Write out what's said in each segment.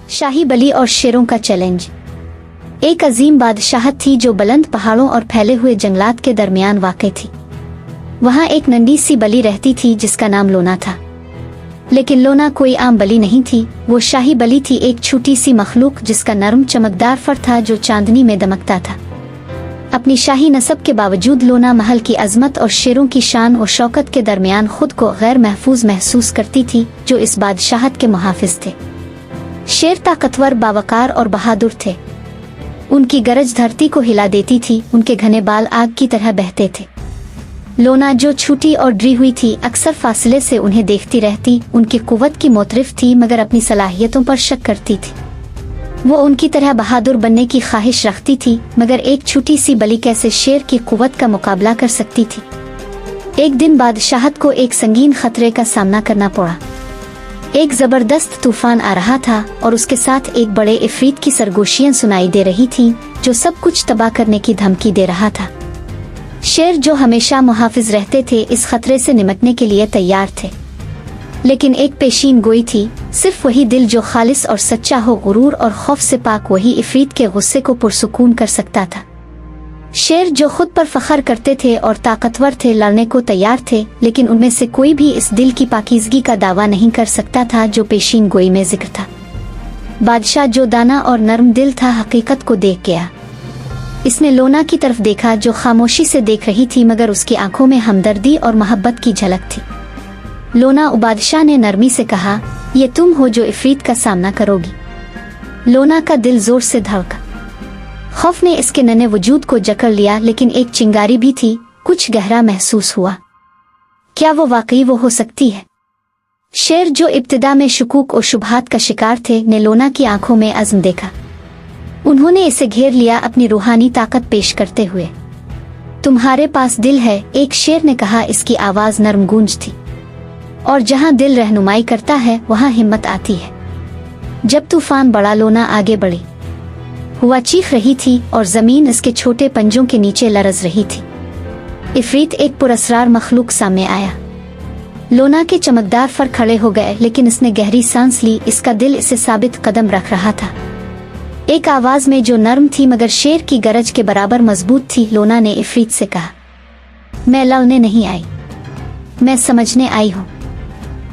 शाही बली और शेरों का चैलेंज। एक अजीम बादशाहत थी जो बुलंद पहाड़ों और फैले हुए जंगलात के दरमियान वाक़ई थी। वहाँ एक नन्ही सी बली रहती थी जिसका नाम लोना था। लेकिन लोना कोई आम बली नहीं थी, वो शाही बली थी, एक छोटी सी मखलूक जिसका नरम चमकदार फर था जो चांदनी में दमकता था। अपनी शाही नस्ब के बावजूद लोना महल की अजमत और शेरों की शान और शौकत के दरमियान खुद को गैर महफूज महसूस करती थी जो इस बादशाहत के मुहाफिज थे। शेर ताकतवर, बावकार और बहादुर थे। उनकी गरज धरती को हिला देती थी, उनके घने बाल आग की तरह बहते थे। लोना जो छोटी और डरी हुई थी, अक्सर फासले से उन्हें देखती रहती। उनकी कुव्वत की मोतरिफ थी मगर अपनी सलाहियतों पर शक करती थी। वो उनकी तरह बहादुर बनने की ख्वाहिश रखती थी, मगर एक छोटी सी बली कैसे शेर की कुव्वत का मुकाबला कर सकती थी। एक दिन बादशाहत को एक संगीन खतरे का सामना करना पड़ा। एक जबरदस्त तूफान आ रहा था और उसके साथ एक बड़े इफरीत की सरगोशियां सुनाई दे रही थीं, जो सब कुछ तबाह करने की धमकी दे रहा था। शेर जो हमेशा मुहाफिज रहते थे, इस खतरे से निपटने के लिए तैयार थे। लेकिन एक पेशीन गोई थी, सिर्फ वही दिल जो खालिस और सच्चा हो, गुरूर और खौफ से पाक, वही इफरीत के गुस्से को पुरसुकून कर सकता था। शेर जो खुद पर फख्र करते थे और ताकतवर थे, लड़ने को तैयार थे, लेकिन उनमें से कोई भी इस दिल की पाकीज़गी का दावा नहीं कर सकता था जो पेशीन गोई में जिक्र था। बादशाह जो दाना और नरम दिल था, हकीकत को देख गया। इसने लोना की तरफ देखा जो खामोशी से देख रही थी, मगर उसकी आंखों में हमदर्दी और मोहब्बत की झलक थी। लोना, बादशाह ने नरमी से कहा, ये तुम हो जो इफरीत का सामना करोगी। लोना का दिल जोर से धड़का। खौफ ने इसके नन्हे वजूद को जकड़ लिया, लेकिन एक चिंगारी भी थी, कुछ गहरा महसूस हुआ। क्या वो वाकई वो हो सकती है? शेर जो इब्तिदा में शुकूक और शुबहात का शिकार थे, ने लोना की आंखों में अज़्म देखा। उन्होंने इसे घेर लिया, अपनी रूहानी ताकत पेश करते हुए। तुम्हारे पास दिल है, एक शेर ने कहा। इसकी आवाज नरम गूंज थी, और जहां दिल रहनुमाई करता है वहां हिम्मत आती है। जब तूफान बढ़ा, लोना आगे बढ़ी हुआ चीख रही थी और जमीन इसके छोटे पंजों के नीचे लरज रही थी। इफरीत, एक पुरअसरार मखलूक, सामने आया। लोना के चमकदार फर खड़े हो गए, लेकिन इसने गहरी सांस ली। इसका दिल इसे साबित कदम रख रहा था, एक आवाज में जो नरम थी मगर शेर की गरज के बराबर मजबूत थी। लोना ने इफरीत से कहा, मैं लड़ने नहीं आई, मैं समझने आई हूँ।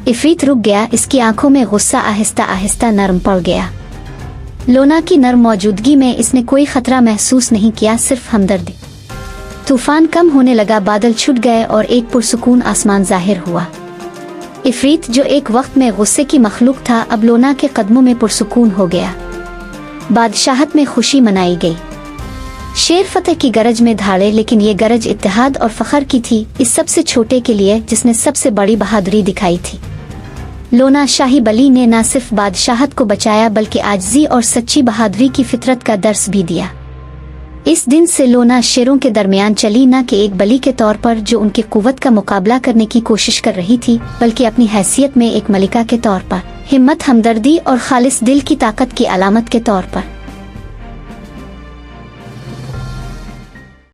इफरीत रुक गया, इसकी आंखों में गुस्सा आहिस्ता आहिस्ता नरम पड़ गया। लोना की नरम मौजूदगी में इसने कोई खतरा महसूस नहीं किया, सिर्फ हमदर्दी। तूफान कम होने लगा, बादल छुट गए और एक पुरसुकून आसमान जाहिर हुआ। इफरीत जो एक वक्त में गुस्से की मखलूक था, अब लोना के कदमों में पुरसुकून हो गया। बादशाहत में खुशी मनाई गई। शेर फतेह की गरज में धाड़े, लेकिन ये गरज इत्तेहाद और फख्र की थी, इस सबसे छोटे के लिए जिसने सबसे बड़ी बहादुरी दिखाई थी। लोना शाही बली ने न सिर्फ बादशाहत को बचाया, बल्कि आजिज़ी और सच्ची बहादुरी की फितरत का दर्स भी दिया। इस दिन से लोना शेरों के दरमियान चली, न कि एक बली के तौर पर जो उनकी कुव्वत का मुकाबला करने की कोशिश कर रही थी, बल्कि अपनी हैसियत में एक मलिका के तौर पर, हिम्मत, हमदर्दी और खालिस दिल की ताकत की अलामत के तौर पर।